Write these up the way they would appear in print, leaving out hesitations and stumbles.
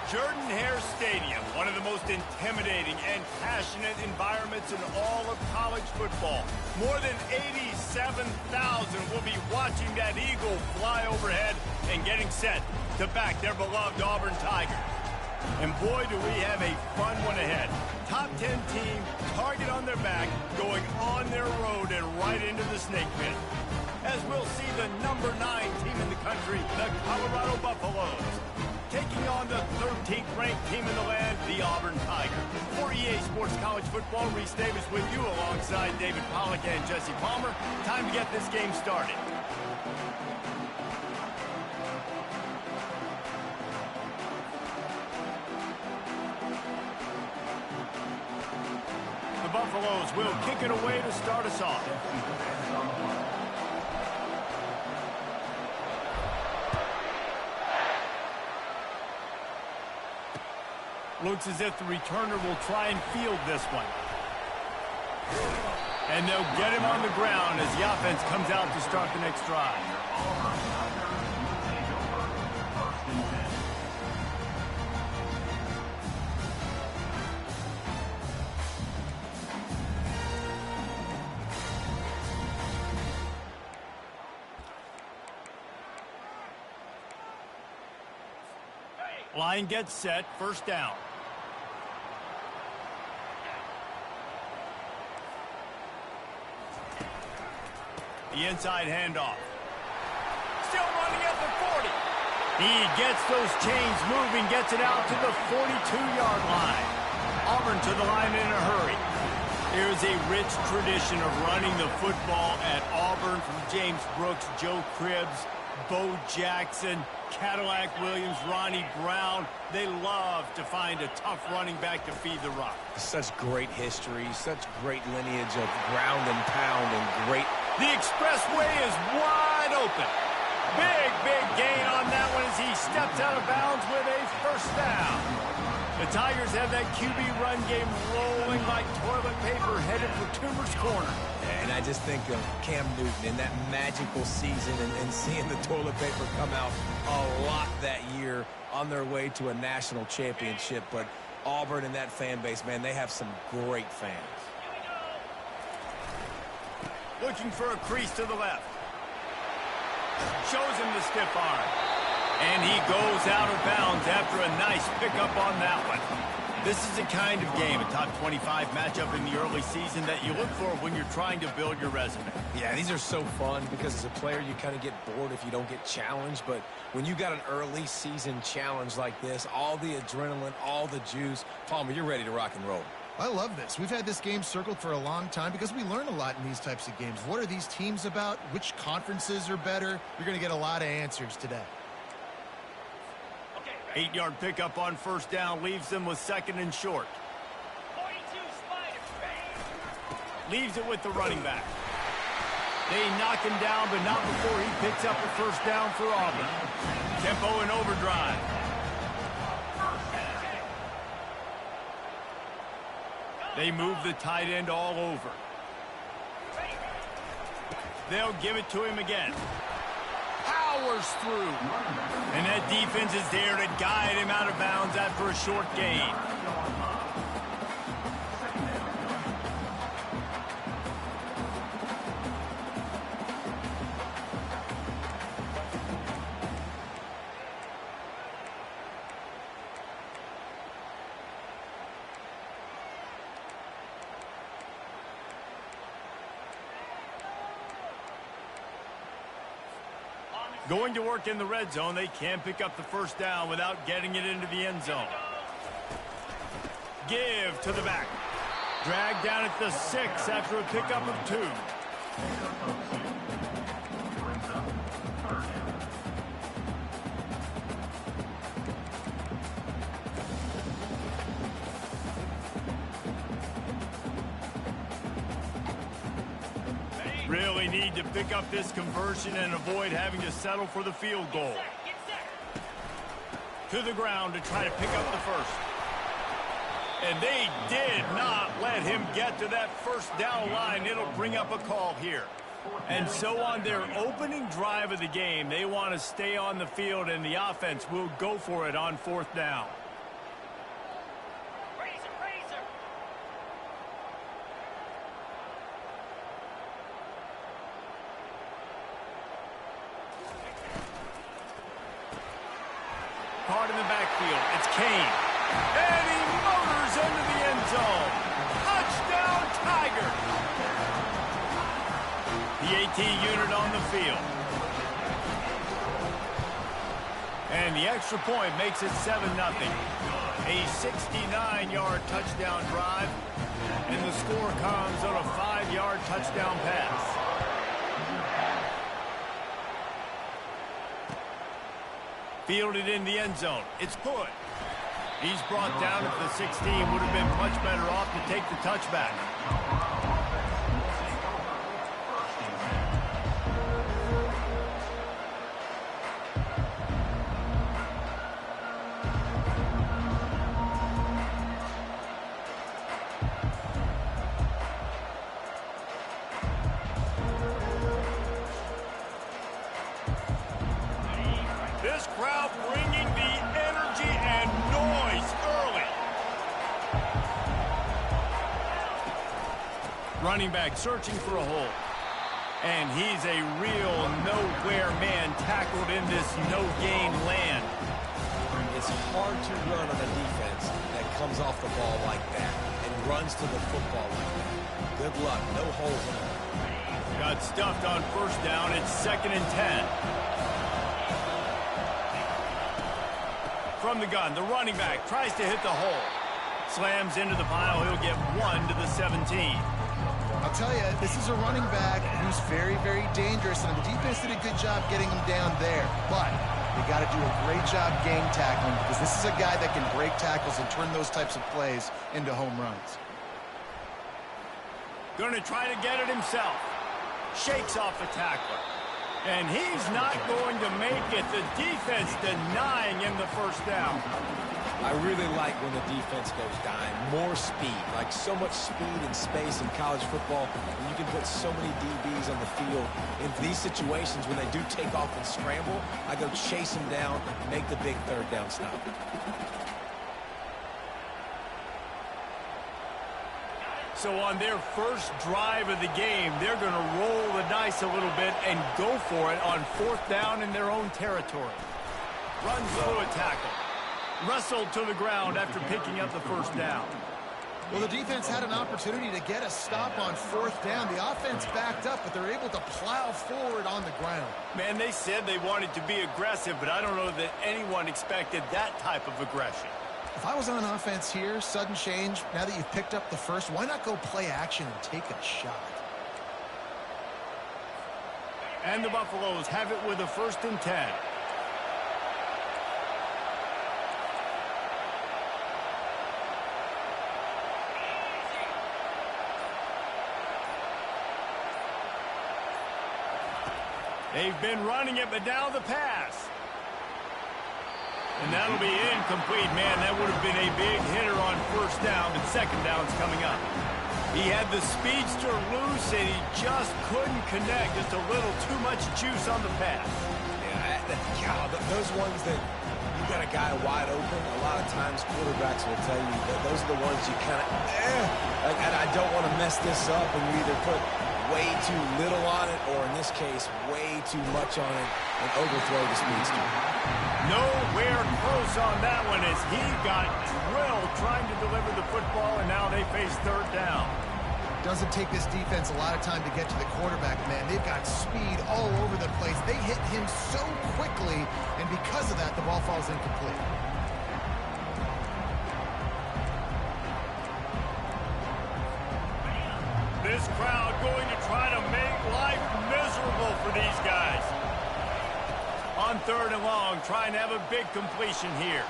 Jordan-Hare Stadium, one of the most intimidating and passionate environments in all of college football. More than 87,000 will be watching that eagle fly overhead and getting set to back their beloved Auburn Tigers. And boy, do we have a fun one ahead. Top 10 team, target on their back, going on their road and right into the snake pit. As we'll see the number 9 team in the country, the Colorado Buffaloes, taking on the 13th ranked team in the land, the Auburn Tigers. For EA Sports College Football, Reese Davis with you alongside David Pollack and Jesse Palmer. Time to get this game started. The Buffaloes will kick it away to start us off. Looks as if the returner will try and field this one. And they'll get him on the ground as the offense comes out to start the next drive. Line gets set, first down. The inside handoff. Still running at the 40. He gets those chains moving, gets it out to the 42-yard line. Auburn to the line in a hurry. There's a rich tradition of running the football at Auburn from James Brooks, Joe Cribbs, Bo Jackson, Cadillac Williams, Ronnie Brown. They love to find a tough running back to feed the rock. Such great history, such great lineage of ground and pound and great. The expressway is wide open. Big gain on that one as he steps out of bounds with a first down. The Tigers have that QB run game rolling like toilet paper headed for Toomer's Corner. And I just think of Cam Newton in that magical season and seeing the toilet paper come out a lot that year on their way to a national championship. But Auburn and that fan base, man, they have some great fans. Looking for a crease to the left. Shows him the stiff arm. And he goes out of bounds after a nice pickup on that one. This is the kind of game, a top 25 matchup in the early season, that you look for when you're trying to build your resume. Yeah, these are so fun because as a player you kind of get bored if you don't get challenged. But when you got an early season challenge like this, all the adrenaline, all the juice, Palmer, you're ready to rock and roll. I love this. We've had this game circled for a long time because we learn a lot in these types of games. What are these teams about? Which conferences are better? You're going to get a lot of answers today. 8-yard pickup on first down leaves them with second and short. Leaves it with the running back. They knock him down, but not before he picks up a first down for Auburn. Tempo and overdrive. They move the tight end all over. They'll give it to him again. Powers through. And that defense is there to guide him out of bounds after a short gain. Going to work in the red zone. They can pick up the first down without getting it into the end zone. Give to the back. Dragged down at the 6 after a pickup of 2. Really need to pick up this conversion and avoid having to settle for the field goal. To the ground to try to pick up the first. And they did not let him get to that first down line. It'll bring up a call here. And so on their opening drive of the game, they want to stay on the field, and the offense will go for it on fourth down. chain. And he motors into the end zone. Touchdown, Tiger. The AT unit on the field. And the extra point makes it 7-0. A 69-yard touchdown drive. And the score comes on a 5-yard touchdown pass. Fielded in the end zone. It's good. He's brought down at the 16. Would have been much better off to take the touchback. This crowd bringing the energy and noise early. Running back searching for a hole. And he's a real nowhere man tackled in this no-gain land. It's hard to run on a defense that comes off the ball like that and runs to the football like that. Good luck. No holes in it. Got stuffed on first down. It's 2nd and 10. From the gun, the running back tries to hit the hole. Slams into the pile. He'll get 1 to the 17. I'll tell you, this is a running back who's very, very dangerous, and the defense did a good job getting him down there. But they got to do a great job game tackling, because this is a guy that can break tackles and turn those types of plays into home runs. Going to try to get it himself. Shakes off the tackler. And he's not going to make it. The defense denying him the first down. I really like when the defense goes dime. More speed, like so much speed and space in college football. And you can put so many DBs on the field. In these situations, when they do take off and scramble, I go chase them down, make the big third down stop. So on their first drive of the game, they're going to roll the dice a little bit and go for it on 4th down in their own territory. Runs through a tackle. Wrestled to the ground after picking up the first down. Well, the defense had an opportunity to get a stop on 4th down. The offense backed up, but they're able to plow forward on the ground. Man, they said they wanted to be aggressive, but I don't know that anyone expected that type of aggression. If I was on offense here, sudden change, now that you've picked up the first, why not go play action and take a shot? And the Buffaloes have it with a 1st and 10. They've been running it, but now the pass. And that'll be incomplete. Man, that would have been a big hitter on first down, but second down's coming up. He had the speedster loose, and he just couldn't connect. Just a little too much juice on the pass. Yeah, those ones that you got a guy wide open, a lot of times quarterbacks will tell you that those are the ones you kind of, and I don't want to mess this up, and you either put way too little on it, or in this case, way too much on it, and overthrow the speedster. Nowhere close on that one as he got drilled trying to deliver the football, and now they face 3rd down. Doesn't take this defense a lot of time to get to the quarterback, man. They've got speed all over the place. They hit him so quickly, and because of that, the ball falls incomplete. This crowd going to try to make life miserable for these guys. On 3rd and long, trying to have a big completion here.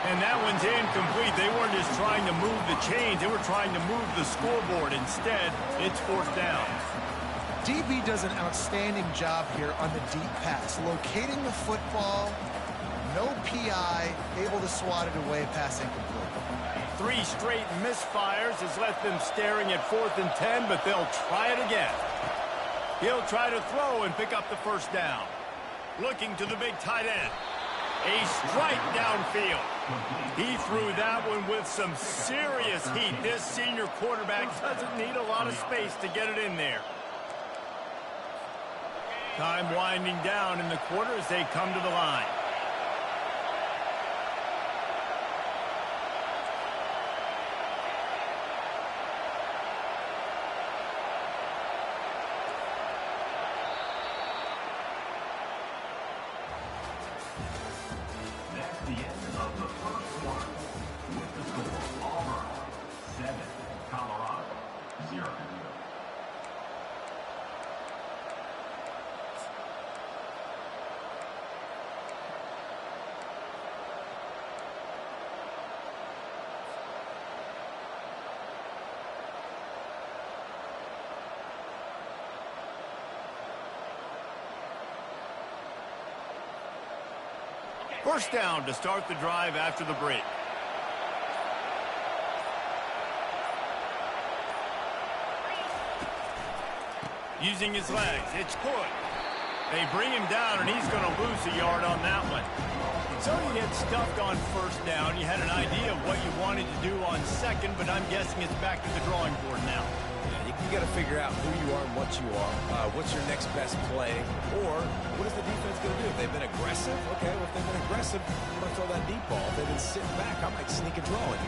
And that one's incomplete. They weren't just trying to move the chains. They were trying to move the scoreboard. Instead, it's 4th down. DB does an outstanding job here on the deep pass. Locating the football, no PI, able to swat it away, pass incomplete. 3 straight misfires has left them staring at 4th and 10, but they'll try it again. He'll try to throw and pick up the first down. Looking to the big tight end. A strike downfield. He threw that one with some serious heat. This senior quarterback doesn't need a lot of space to get it in there. Time winding down in the quarter as they come to the line. 0. First down to start the drive after the break. Using his legs, it's good. They bring him down, and he's going to lose a yard on that one. So you get stuffed on first down. You had an idea of what you wanted to do on second, but I'm guessing it's back to the drawing board now. Yeah, you got to figure out who you are and what you are. What's your next best play? Or what is the defense going to do? If they've been aggressive, okay, well, if they've been aggressive, I'm going to throw that deep ball. If they've been sitting back, I might sneak a draw in.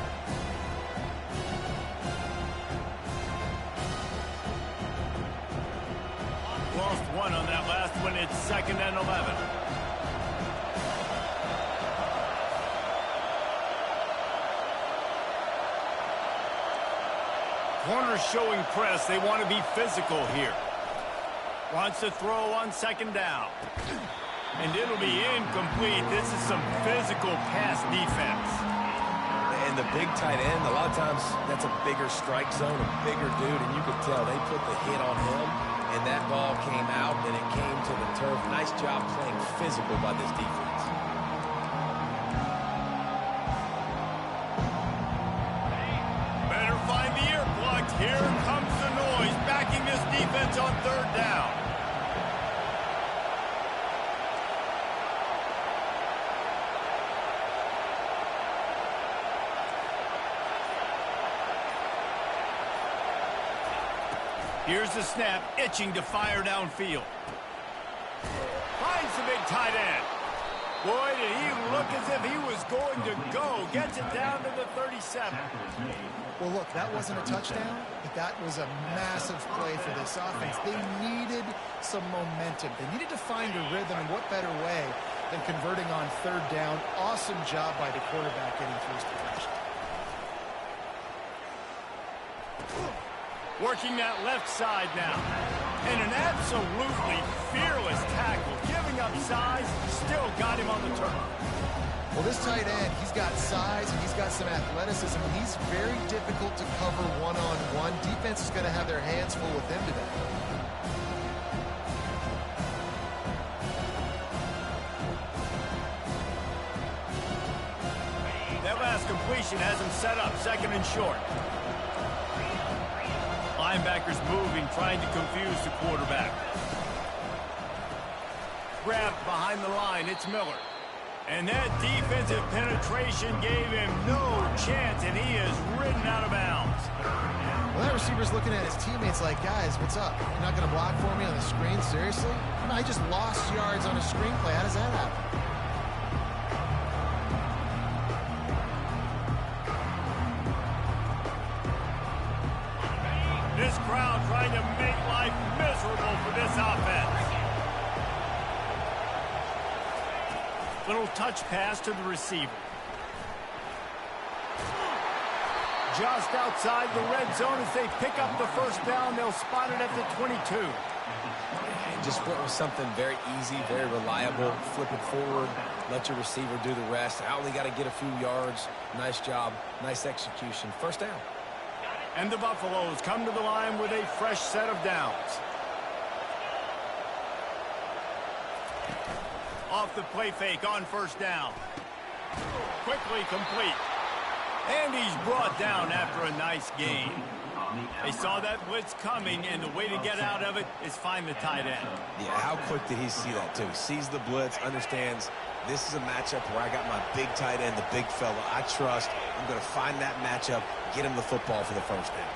Lost one on that last one. It's 2nd and 11. Corner showing press. They want to be physical here. Wants to throw on 2nd down. And it'll be incomplete. This is some physical pass defense. And the big tight end, a lot of times that's a bigger strike zone, a bigger dude, and you could tell they put the hit on him, and that ball came out, and it came to the turf. Nice job playing physical by this defense. Better find the earplugs. Here comes the noise, backing this defense on 3rd down. Here's the snap, itching to fire downfield. Finds the big tight end. Boy, did he look as if he was going to go. Gets it down to the 37. Well, look, that wasn't a touchdown, but that was a massive play for this offense. They needed some momentum. They needed to find a rhythm, and what better way than converting on 3rd down. Awesome job by the quarterback getting first possession. Working that left side now. And an absolutely fearless tackle. Giving up size, still got him on the turf. Well, this tight end, he's got size and he's got some athleticism. And he's very difficult to cover one-on-one. Defense is going to have their hands full with him today. That last completion has him set up 2nd and short. Linebackers moving, trying to confuse the quarterback. Grabbed behind the line, it's Miller. And that defensive penetration gave him no chance, and he is ridden out of bounds. Well, that receiver's looking at his teammates like, guys, what's up? You're not going to block for me on the screen? Seriously? I just lost yards on a screenplay. How does that happen? This crowd trying to make life miserable for this offense. Little touch pass to the receiver. Just outside the red zone as they pick up the first down. They'll spot it at the 22. And just went with something very easy, very reliable. Flip it forward, let your receiver do the rest. I only got to get a few yards. Nice job, nice execution. First down. And the Buffaloes come to the line with a fresh set of downs. Off the play fake on 1st down. Quickly complete. And he's brought down after a nice gain. They saw that blitz coming, and the way to get out of it is find the tight end. Yeah, how quick did he see that, too? Sees the blitz, understands this is a matchup where I got my big tight end, the big fella I trust. I'm going to find that matchup, get him the football for the first down.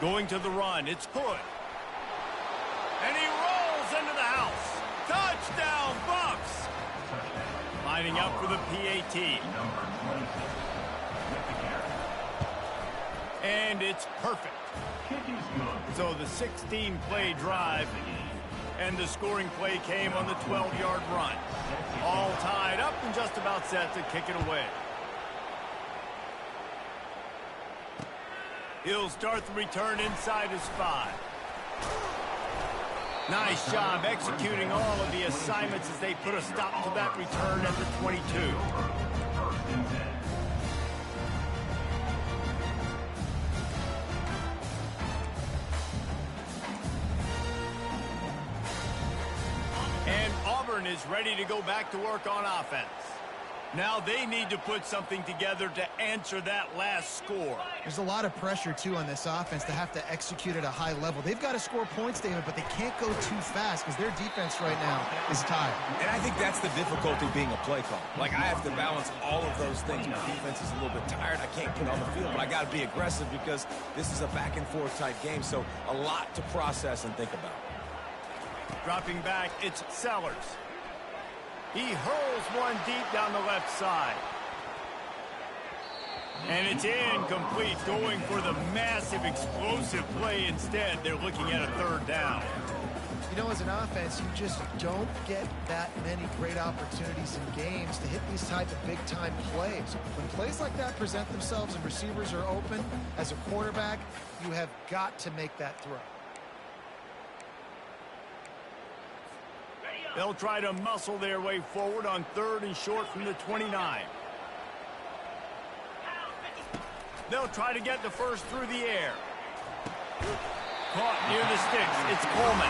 Going to the run, it's good. And he rolls into the house. Touchdown, Bucks! Lining up for the PAT. And it's perfect. So the 16-play drive and the scoring play came on the 12-yard run. All tied up and just about set to kick it away. He'll start the return inside his 5. Nice job executing all of the assignments as they put a stop to that return at the 22. And Auburn is ready to go back to work on offense. Now they need to put something together to answer that last score. There's a lot of pressure, too, on this offense to have to execute at a high level. They've got to score points, David, but they can't go too fast because their defense right now is tired. And I think that's the difficulty being a play call. Like, I have to balance all of those things. My defense is a little bit tired. I can't get on the field, but I got to be aggressive because this is a back-and-forth type game, so a lot to process and think about. Dropping back, it's Sellers. He hurls one deep down the left side. And it's incomplete, going for the massive explosive play instead. They're looking at a 3rd down. You know, as an offense, you just don't get that many great opportunities in games to hit these type of big-time plays. When plays like that present themselves and receivers are open, as a quarterback, you have got to make that throw. They'll try to muscle their way forward on 3rd and short from the 29. They'll try to get the first through the air. Caught near the sticks. It's Coleman.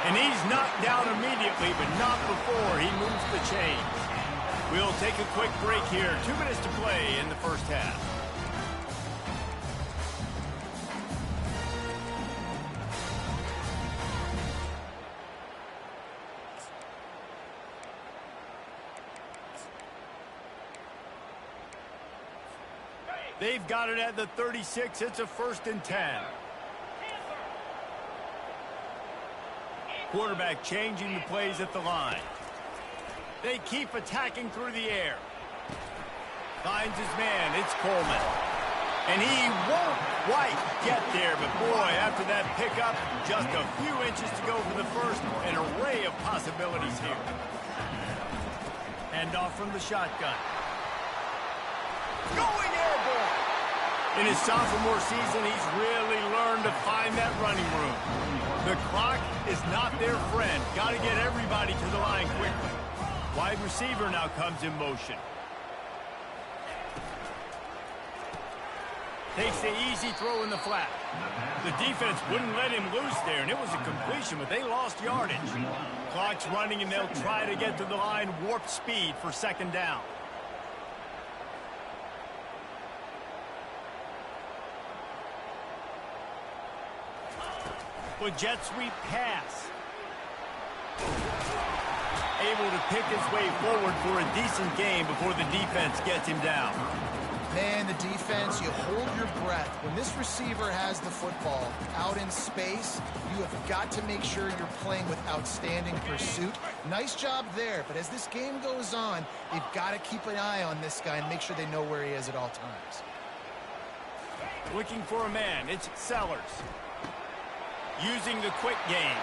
And he's knocked down immediately, but not before he moves the chains. We'll take a quick break here. 2 minutes to play in the first half. They've got it at the 36. It's a 1st and 10. Quarterback changing the plays at the line. They keep attacking through the air. Finds his man. It's Coleman. And he won't quite get there, but boy, after that pickup, just a few inches to go for the first. An array of possibilities here. Hand off from the shotgun. Going airborne. In his sophomore season, he's really learned to find that running room. The clock is not their friend. Got to get everybody to the line quickly. Wide receiver now comes in motion. Takes the easy throw in the flat. The defense wouldn't let him loose there, and it was a completion, but they lost yardage. Clock's running, and they'll try to get to the line warp speed for 2nd down. With jet sweep pass. Able to pick his way forward for a decent game before the defense gets him down. Man, the defense, you hold your breath. When this receiver has the football out in space, you have got to make sure you're playing with outstanding pursuit. Nice job there, but as this game goes on, they've got to keep an eye on this guy and make sure they know where he is at all times. Looking for a man, it's Sellers. Using the quick game.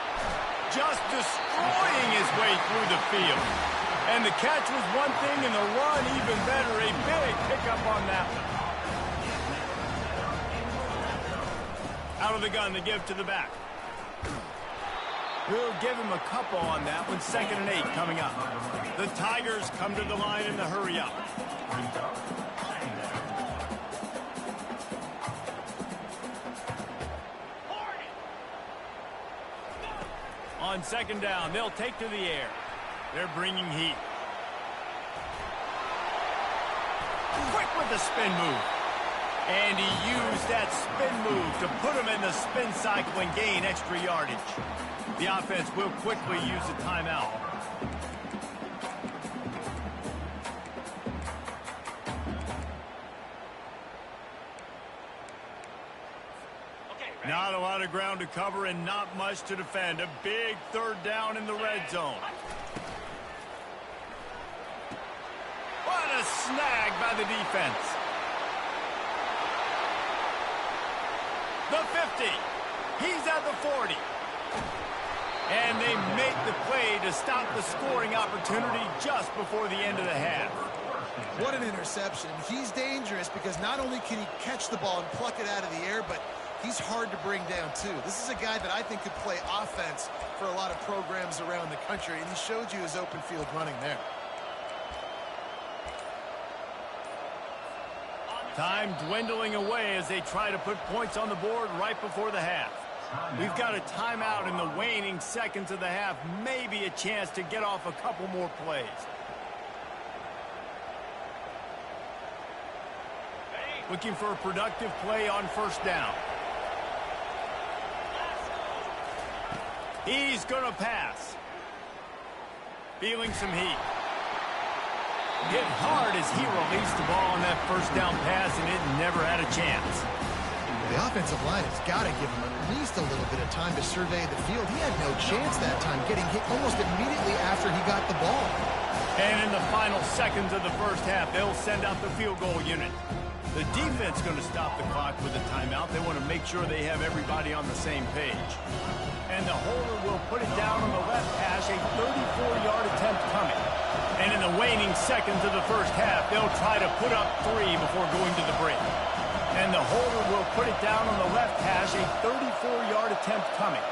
Just destroying his way through the field. And the catch was one thing, and the run even better. A big pickup on that one. Out of the gun to give to the back. We'll give him a couple on that one. 2nd and 8 coming up. The Tigers come to the line in the hurry up. On 2nd down, they'll take to the air. They're bringing heat. Quick with the spin move. And he used that spin move to put him in the spin cycle and gain extra yardage. The offense will quickly use a timeout. Not a lot of ground to cover and not much to defend. A big 3rd down in the red zone. What a snag by the defense. The 50. He's at the 40. And they make the play to stop the scoring opportunity just before the end of the half. What an interception. He's dangerous because not only can he catch the ball and pluck it out of the air, but he's hard to bring down, too. This is a guy that I think could play offense for a lot of programs around the country, and he showed you his open field running there. Time dwindling away as they try to put points on the board right before the half. We've got a timeout in the waning seconds of the half. Maybe a chance to get off a couple more plays. Looking for a productive play on first down. He's going to pass. Feeling some heat. Hit hard as he released the ball on that first down pass, and it never had a chance. The offensive line has got to give him at least a little bit of time to survey the field. He had no chance that time, getting hit almost immediately after he got the ball. And in the final seconds of the first half, they'll send out the field goal unit. The defense going to stop the clock with a timeout. They want to make sure they have everybody on the same page. And the holder will put it down on the left hash, a 34-yard attempt coming. And in the waning seconds of the first half, they'll try to put up 3 before going to the break. And the holder will put it down on the left hash, a 34-yard attempt coming.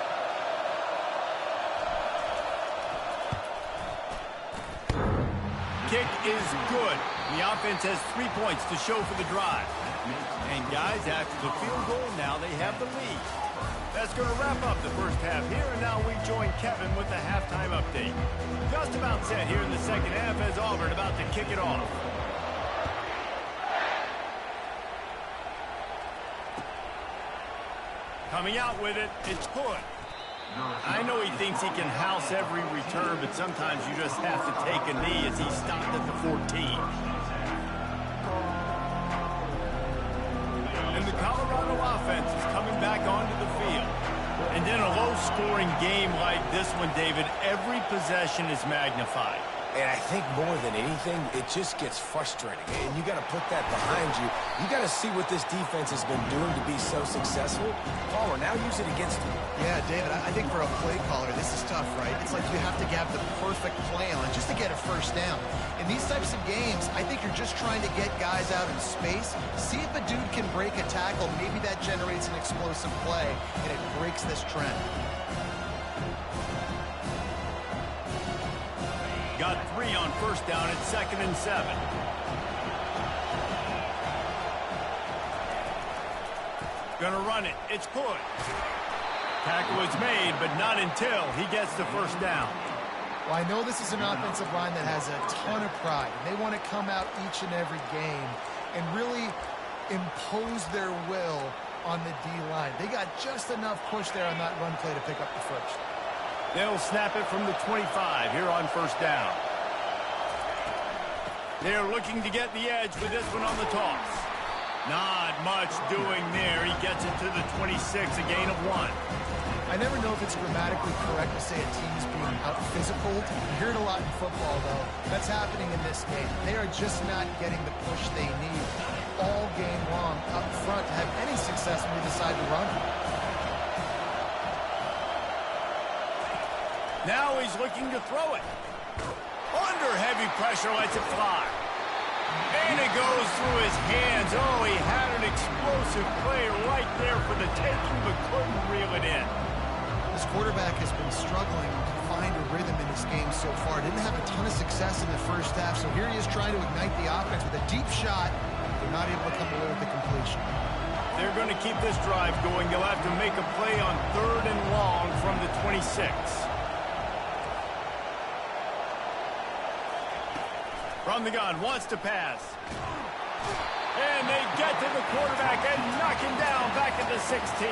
Kick is good. The offense has 3 points to show for the drive. And guys, after the field goal, now they have the lead. That's going to wrap up the first half here, and now we join Kevin with the halftime update. Just about set here in the second half as Auburn about to kick it off. Coming out with it, it's Hood. I know he thinks he can house every return, but sometimes you just have to take a knee as he stopped at the 14. And the Colorado offense is coming back onto the field. And in a low-scoring game like this one, David, every possession is magnified. And I think more than anything, it just gets frustrating. And you got to put that behind you. You got to see what this defense has been doing to be so successful. Palmer, now use it against them. Yeah, David, I think for a play caller, this is tough, right? It's like you have to have the perfect play on just to get a first down. In these types of games, I think you're just trying to get guys out in space, see if a dude can break a tackle. Maybe that generates an explosive play, and it breaks this trend. Got 3 on first down at 2nd and 7. Gonna run it. It's Hood. Tackle is made, but not until he gets the first down. Well, I know this is an offensive line that has a ton of pride. And they want to come out each and every game and really impose their will on the D-line. They got just enough push there on that run play to pick up the first. They'll snap it from the 25 here on first down. They're looking to get the edge with this one on the toss. Not much doing there. He gets it to the 26, a gain of 1. I never know if it's grammatically correct to say a team's being out-physical. You hear it a lot in football, though. That's happening in this game. They are just not getting the push they need all game long up front to have any success when they decide to run. Now he's looking to throw it. Under heavy pressure, lets it fly. And it goes through his hands. Oh, he had an explosive play right there for the taking, but couldn't reel it in. This quarterback has been struggling to find a rhythm in this game so far. Didn't have a ton of success in the first half, so here he is trying to ignite the offense with a deep shot. They're not able to come away with the completion. They're going to keep this drive going. They'll have to make a play on 3rd and long from the 26. From the gun, wants to pass. And they get to the quarterback and knock him down back at the 16.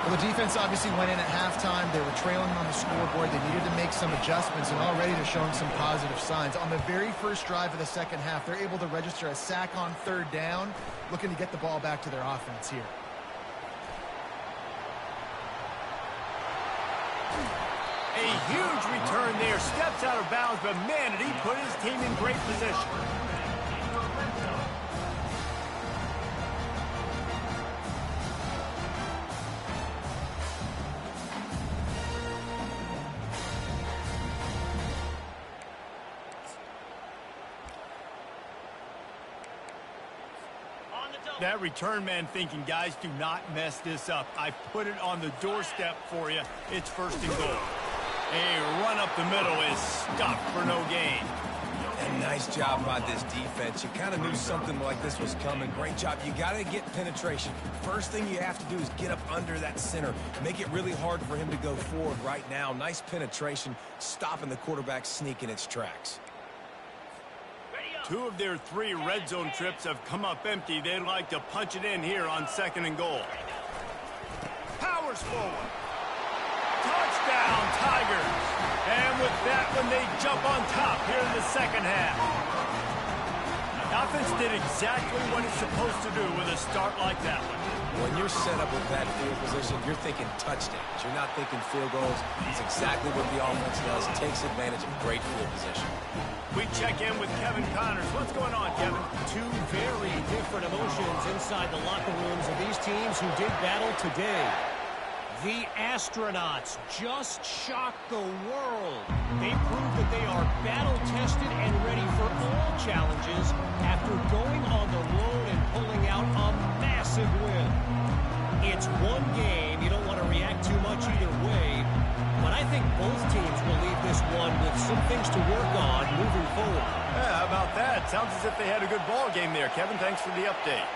Well, the defense obviously went in at halftime. They were trailing on the scoreboard. They needed to make some adjustments, and already they're showing some positive signs. On the very first drive of the second half, they're able to register a sack on 3rd down, looking to get the ball back to their offense here. A huge return there, steps out of bounds, but man, did he put his team in great position. That return man thinking, guys, do not mess this up. I put it on the doorstep for you. It's 1st and goal. A run up the middle is stopped for no gain. And nice job by this defense. You kind of knew something like this was coming. Great job. You got to get penetration. First thing you have to do is get up under that center. Make it really hard for him to go forward right now. Nice penetration, stopping the quarterback sneak in its tracks. 2 of their 3 red zone trips have come up empty. They'd like to punch it in here on 2nd and goal. Powers forward. Touchdown, Tigers. And with that one, they jump on top here in the 2nd half. Offense did exactly what it's supposed to do with a start like that one. When you're set up with that field position, you're thinking touchdowns. You're not thinking field goals. It's exactly what the offense does. Takes advantage of great field position. We check in with Kevin Connors. What's going on, Kevin? 2 very different emotions inside the locker rooms of these teams who did battle today. The Astronauts just shocked the world. They proved that they are battle-tested and ready for all challenges after going on the road and pulling out a massive win. It's one game. You don't want to react too much either way. But I think both teams will leave this one with some things to work on moving forward. Yeah, how about that? Sounds as if they had a good ball game there. Kevin, thanks for the update.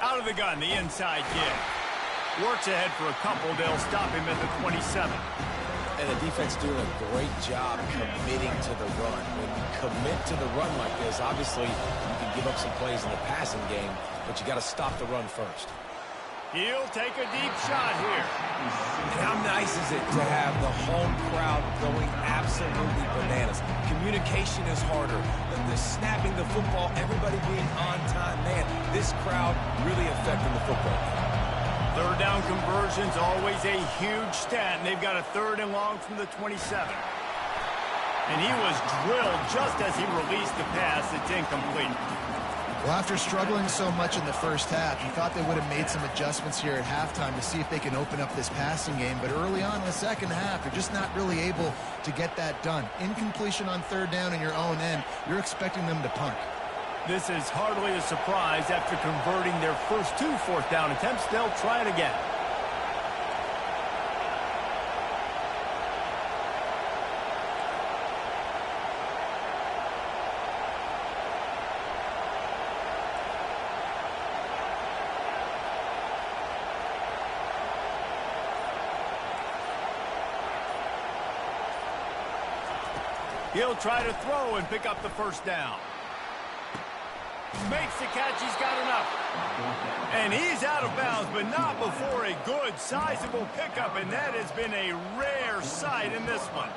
Out of the gun, the inside kick. Works ahead for a couple. They'll stop him at the 27. And the defense doing a great job committing to the run. When you commit to the run like this, obviously you can give up some plays in the passing game, but you got to stop the run first. He'll take a deep shot here. And how nice is it to have the home crowd going absolutely bananas? Communication is harder. The snapping the football, everybody being on time. Man, this crowd really affecting the football game. 3rd down conversion's always a huge stat, and they've got a 3rd and long from the 27. And he was drilled just as he released the pass. It's incomplete. Well, after struggling so much in the first half, you thought they would have made some adjustments here at halftime to see if they can open up this passing game. But early on in the second half, they're just not really able to get that done. Incompletion on 3rd down in your own end, you're expecting them to punt. This is hardly a surprise. After converting their first 2 4th down attempts, they'll try it again. He'll try to throw and pick up the 1st down. Makes the catch. He's got enough. And he's out of bounds, but not before a good, sizable pickup, and that has been a rare sight in this one.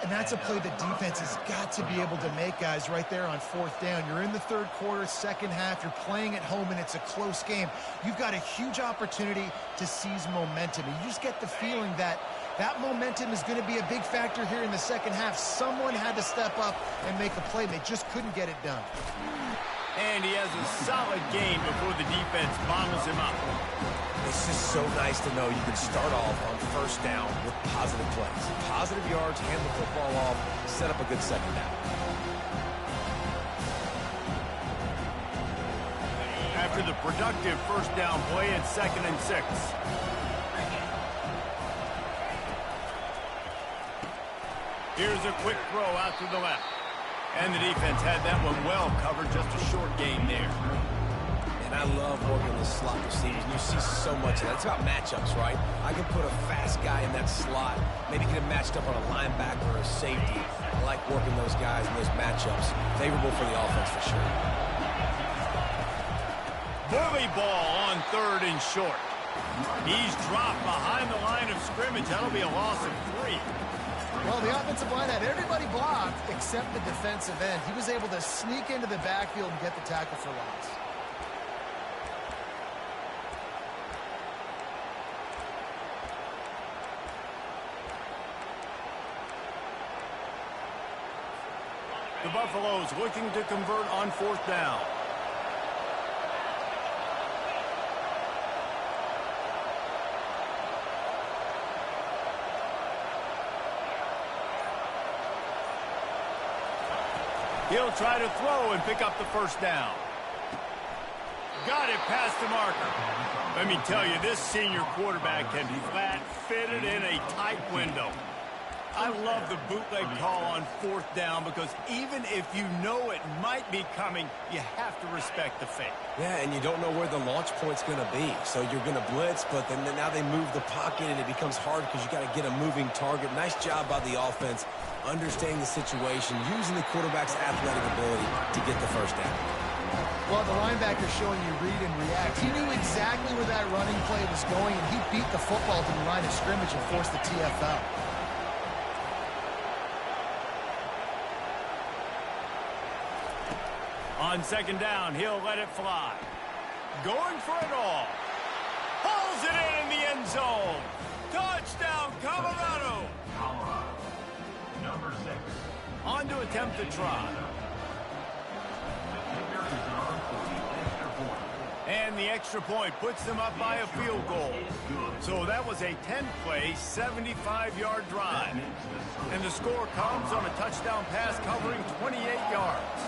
And that's a play the defense has got to be able to make, guys, right there on 4th down. You're in the 3rd quarter, 2nd half. You're playing at home, and it's a close game. You've got a huge opportunity to seize momentum. And you just get the feeling that that momentum is going to be a big factor here in the 2nd half. Someone had to step up and make a play. They just couldn't get it done. And he has a solid game before the defense bottles him up. It's just so nice to know you can start off on 1st down with positive plays. Positive yards, hand the football off, set up a good 2nd down. After the productive 1st down play, it's 2nd and 6. Here's a quick throw out to the left. And the defense had that one well covered, just a short gain there. And I love working the slot receivers. And you see so much of that. It's about matchups, right? I can put a fast guy in that slot, maybe get him matched up on a linebacker or a safety. I like working those guys in those matchups. Favorable for the offense for sure. Bully ball on 3rd and short. He's dropped behind the line of scrimmage. That'll be a loss of 3. Well, the offensive line had everybody blocked except the defensive end. He was able to sneak into the backfield and get the tackle for loss. The Buffaloes looking to convert on 4th down. He'll try to throw and pick up the first down. Got it past the marker. Let me tell you, this senior quarterback can flat fit it in a tight window. I love the bootleg call on fourth down because even if you know it might be coming, you have to respect the fake. Yeah, and you don't know where the launch point's going to be. So you're going to blitz, but then now they move the pocket, and it becomes hard because you got to get a moving target. Nice job by the offense, understanding the situation, using the quarterback's athletic ability to get the first down. Well, the linebacker showing you read and react. He knew exactly where that running play was going, and he beat the football to the line of scrimmage and forced the TFL. On second down, he'll let it fly. Going for it all. Pulls it in the end zone. Touchdown, Colorado. Number 6. On to attempt the try. And the extra point puts them up by a field goal. So that was a 10-play, 75-yard drive. And the score comes on a touchdown pass covering 28 yards.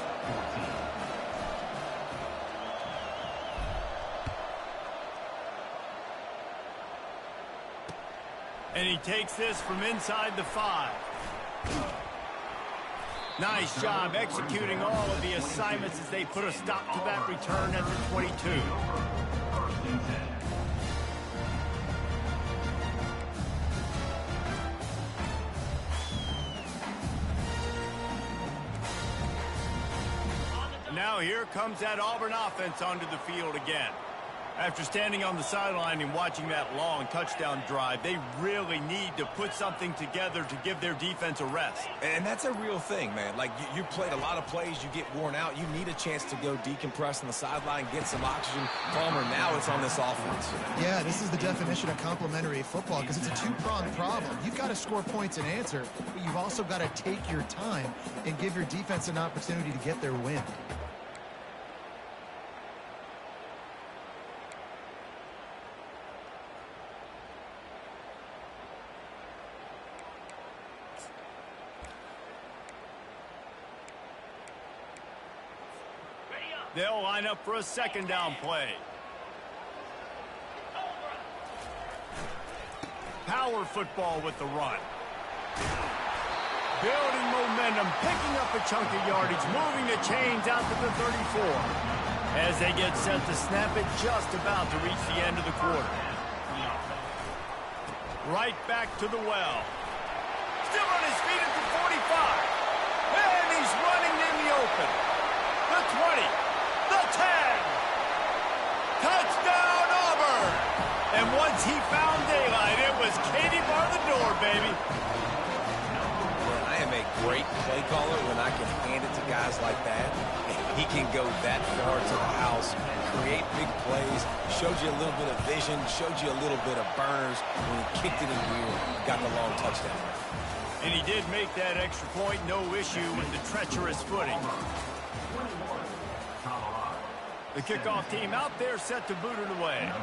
And he takes this from inside the 5. Nice job executing all of the assignments as they put a stop to that return at the 22. Now here comes that Auburn offense onto the field again. After standing on the sideline and watching that long touchdown drive, they really need to put something together to give their defense a rest. And that's a real thing, man. Like, you played a lot of plays, you get worn out. You need a chance to go decompress on the sideline, get some oxygen. Palmer, now it's on this offense. Yeah, this is the definition of complementary football because it's a two-pronged problem. You've got to score points and answer, but you've also got to take your time and give your defense an opportunity to get their win. They'll line up for a second down play. Power football with the run. Building momentum, picking up a chunk of yardage, moving the chains out to the 34. As they get set to snap it, just about to reach the end of the quarter. Right back to the well. Still on his feet at the 45. And he's running in the open. The 20. The 10. Touchdown, Auburn. And once he found daylight, it was Katie bar the door, baby. I am a great play caller when I can hand it to guys like that. He can go that far to the house, create big plays, showed you a little bit of vision, showed you a little bit of burners when he kicked it in gear and got the long touchdown. And he did make that extra point, no issue with the treacherous footing. The kickoff team out there set to boot it away.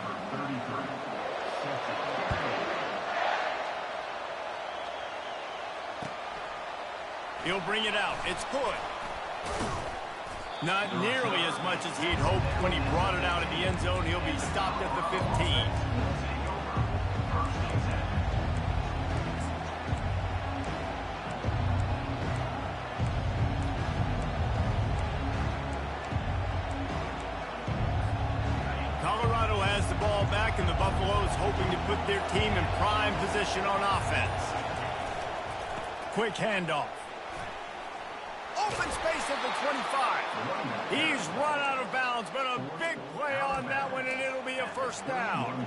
He'll bring it out. It's good. Not nearly as much as he'd hoped when he brought it out of the end zone. He'll be stopped at the 15. Back, and the Buffaloes hoping to put their team in prime position on offense. Quick handoff. Open space at the 25. He's run out of bounds, but a big play on that one, and it'll be a first down.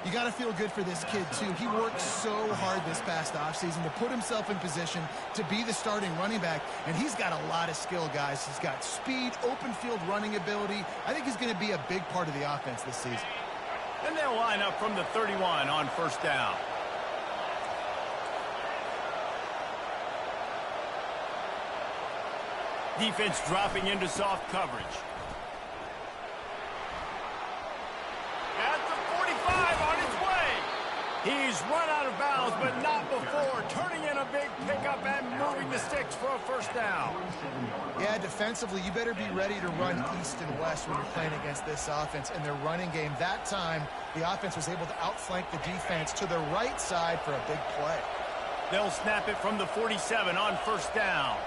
You got to feel good for this kid, too. He worked so hard this past offseason to put himself in position to be the starting running back, and he's got a lot of skill, guys. He's got speed, open field running ability. I think he's going to be a big part of the offense this season. And they'll line up from the 31 on first down. Defense dropping into soft coverage. At the 45 on its way. He's run out of bounds, but not before. Turning in a big pickup and moving Splitting the sticks for a first down. Yeah, defensively, you better be ready to run east and west when you're playing against this offense. In their running game, that time, the offense was able to outflank the defense to the right side for a big play. They'll snap it from the 47 on first down.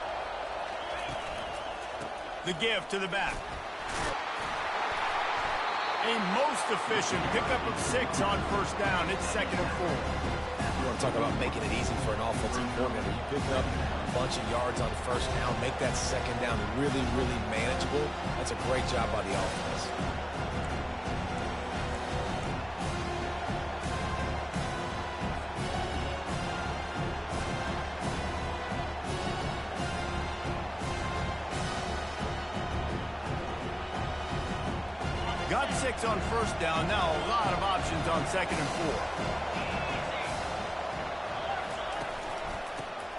The give to the back. A most efficient pickup of 6 on first down. It's 2nd and 4. You want to talk about making it easy for an offensive coordinator. You pick up a bunch of yards on first down, make that second down really, really manageable. That's a great job by the offense. Got 6 on first down. Now a lot of options on 2nd and 4.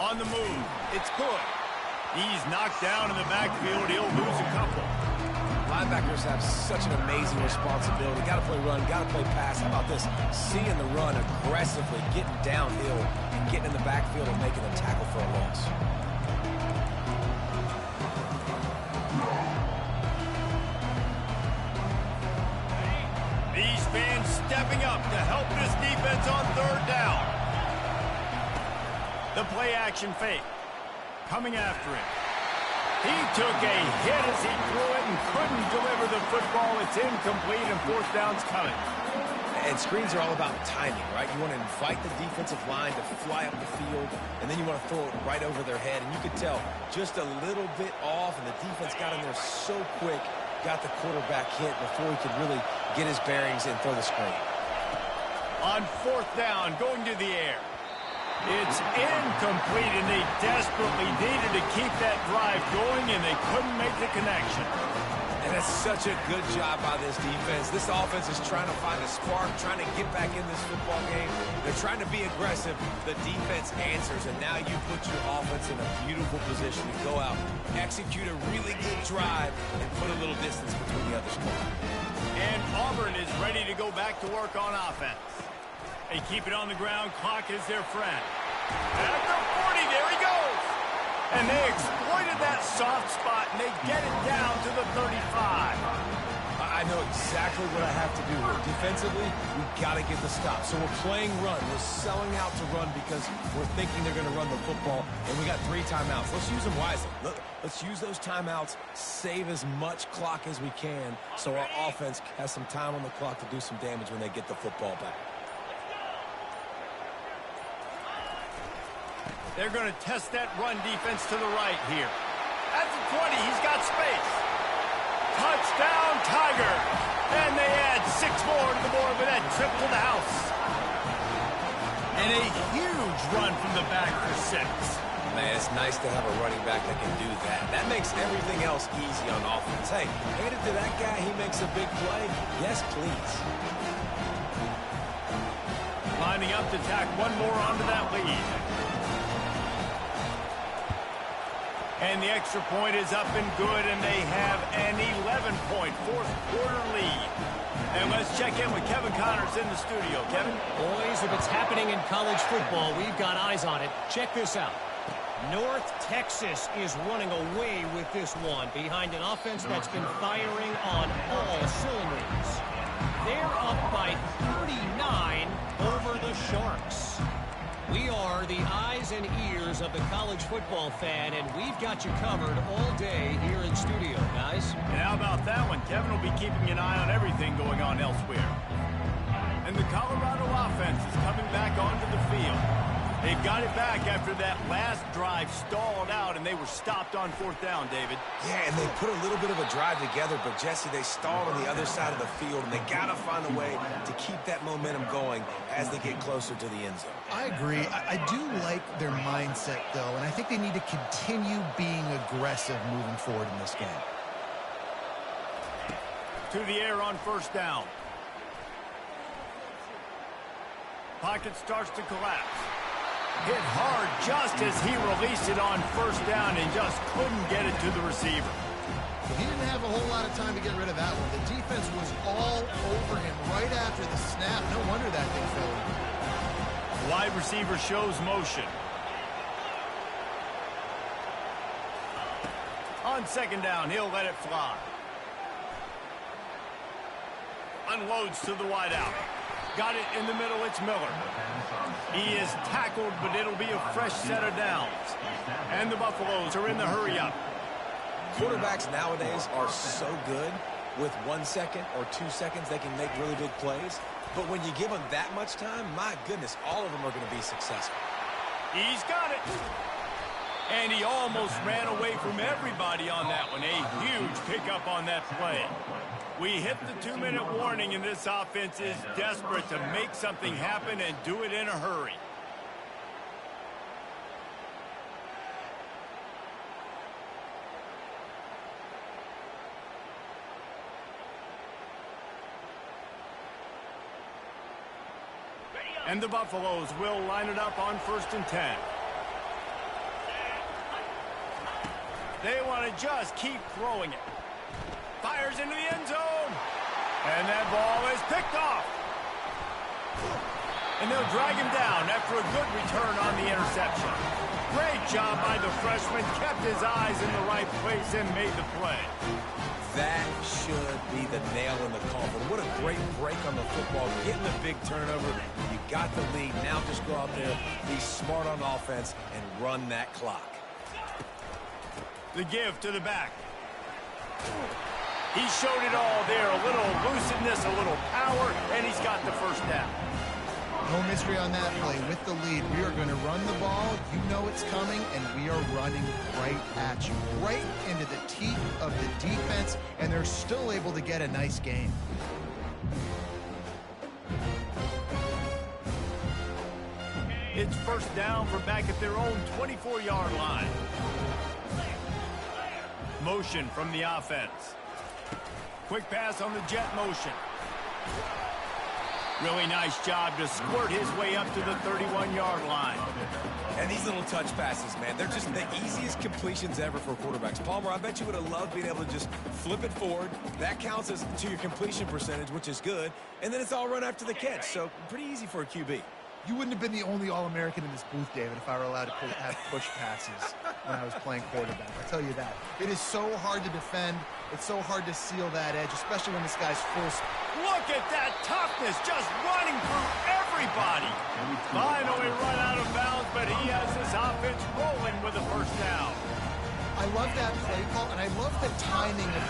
On the move. It's good. He's knocked down in the backfield. He'll lose a couple. Linebackers have such an amazing responsibility. Got to play run, got to play pass. How about this? Seeing the run aggressively, getting downhill, and getting in the backfield and making a tackle for a loss. These fans stepping up to help this defense on 3rd down. The play action fake. Coming after him. He took a hit as he threw it and couldn't deliver the football. It's incomplete and 4th down's coming. And screens are all about timing, right? You want to invite the defensive line to fly up the field, and then you want to throw it right over their head. And you could tell just a little bit off, and the defense got in there so quick, got the quarterback hit before he could really get his bearings and throw the screen. On 4th down, going to the air. It's incomplete, and they desperately needed to keep that drive going, and they couldn't make the connection. And that's such a good job by this defense. This offense is trying to find a spark, trying to get back in this football game. They're trying to be aggressive. The defense answers, and now you put your offense in a beautiful position to go out, execute a really good drive, and put a little distance between the other squad. And Auburn is ready to go back to work on offense. They keep it on the ground. Clock is their friend. At the 40, there he goes. And they exploited that soft spot, and they get it down to the 35. I know exactly what I have to do here. Defensively, we've got to get the stop. So we're playing run. We're selling out to run because we're thinking they're going to run the football, and we got 3 timeouts. Let's use them wisely. Let's use those timeouts, save as much clock as we can so our offense has some time on the clock to do some damage when they get the football back. They're going to test that run defense to the right here. At the 20, he's got space. Touchdown, Tigers. And they add 6 more to the board with that trip to the house. And a huge run from the back for 6. Man, it's nice to have a running back that can do that. That makes everything else easy on offense. Hey, hand it to that guy. He makes a big play. Yes, please. Lining up to tack one more onto that lead. And the extra point is up and good, and they have an 11-point fourth-quarter lead. And let's check in with Kevin Connors in the studio. Kevin? Boys, if it's happening in college football, we've got eyes on it. Check this out. North Texas is running away with this one behind an offense that's been firing on all cylinders. They're up by 39 over the Sharks. We are the eyes and ears of the college football fan, and we've got you covered all day here in studio, guys. And how about that one? Kevin will be keeping an eye on everything going on elsewhere. And the Colorado offense is coming back onto the field. They've got it back after that last drive stalled out, and they were stopped on 4th down, David. Yeah, and they put a little bit of a drive together, but, Jesse, they stalled on the other side of the field, and they got to find a way to keep that momentum going as they get closer to the end zone. I agree. I do like their mindset, though, and I think they need to continue being aggressive moving forward in this game. To the air on 1st down. Pocket starts to collapse. Hit hard just as he released it on 1st down and just couldn't get it to the receiver. He didn't have a whole lot of time to get rid of that one. The defense was all over him right after the snap. No wonder that thing fell. Wide receiver shows motion. On second down, he'll let it fly. Unloads to the wideout. Got it in the middle, it's Miller. He is tackled, but it'll be a fresh set of downs. And the Buffaloes are in the hurry-up. Quarterbacks nowadays are so good. With 1 second or 2 seconds, they can make really big plays. But when you give them that much time, my goodness, all of them are going to be successful. He's got it. And he almost ran away from everybody on that one. A huge pickup on that play. We hit the 2-minute warning, and this offense is desperate to make something happen and do it in a hurry. And the Buffaloes will line it up on 1st and 10. They want to just keep throwing it. Fires into the end zone. And that ball is picked off. And they'll drag him down after a good return on the interception. Great job by the freshman. Kept his eyes in the right place and made the play. That should be the nail in the coffin. What a great break on the football. Getting the big turnover. You got the lead. Now just go out there, be smart on offense, and run that clock. The give to the back. He showed it all there. A little lucidness, a little power, and he's got the first down. No mystery on that play. With the lead, we are going to run the ball. You know it's coming, and we are running right at you. Right into the teeth of the defense, and they're still able to get a nice gain. It's first down from back at their own 24-yard line. Motion from the offense. Quick pass on the jet motion. Really nice job to squirt his way up to the 31-yard line. And these little touch passes, man, they're just the easiest completions ever for quarterbacks. Palmer, I bet you would have loved being able to just flip it forward. That counts as to your completion percentage, which is good. And then it's all run after the catch, so pretty easy for a QB. You wouldn't have been the only All-American in this booth, David, if I were allowed to have push passes when I was playing quarterback. I'll tell you that. It is so hard to defend. It's so hard to seal that edge, especially when this guy's full speed. Look at that toughness, just running through everybody. Finally run out of bounds, but he has this offense rolling with a first down. I love that play call, and I love the timing of